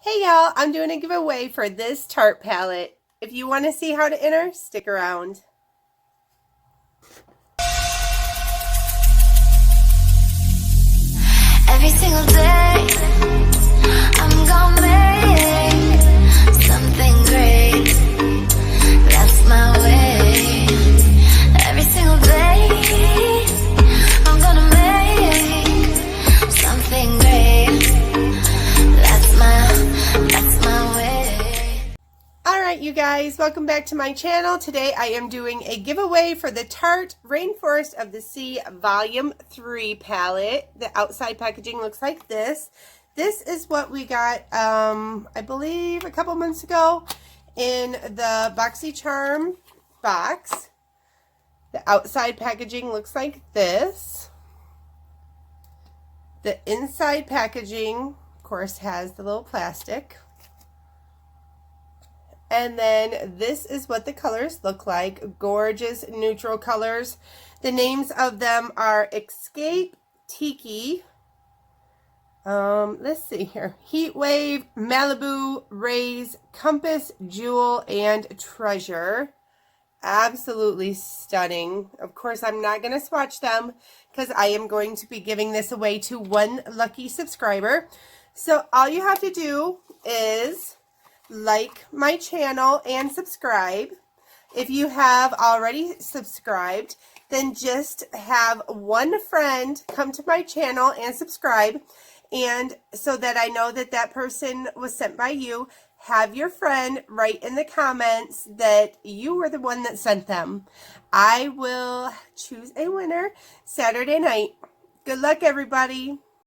Hey y'all, I'm doing a giveaway for this Tarte palette. If you want to see how to enter, stick around. Every single day, I'm gonna make something great. That's my way. Every single day, I'm gonna make something great. That's my way. Alright you guys, welcome back to my channel. Today I am doing a giveaway for the Tarte Rainforest of the Sea Volume 3 palette. The outside packaging looks like this. This is what we got, I believe a couple months ago in the Boxycharm box. The outside packaging looks like this. The inside packaging, of course, has the little plastic. And then this is what the colors look like. Gorgeous neutral colors. The names of them are Escape, Tiki, let's see here, Heat Wave, Malibu, Raise, Compass, Jewel, and Treasure. Absolutely stunning. Of course, I'm not going to swatch them because I am going to be giving this away to one lucky subscriber. So all you have to do is like my channel and subscribe. If you have already subscribed, then just have one friend come to my channel and subscribe, and so that I know that that person was sent by you, have your friend write in the comments that you were the one that sent them. I will choose a winner Saturday night. Good luck, everybody.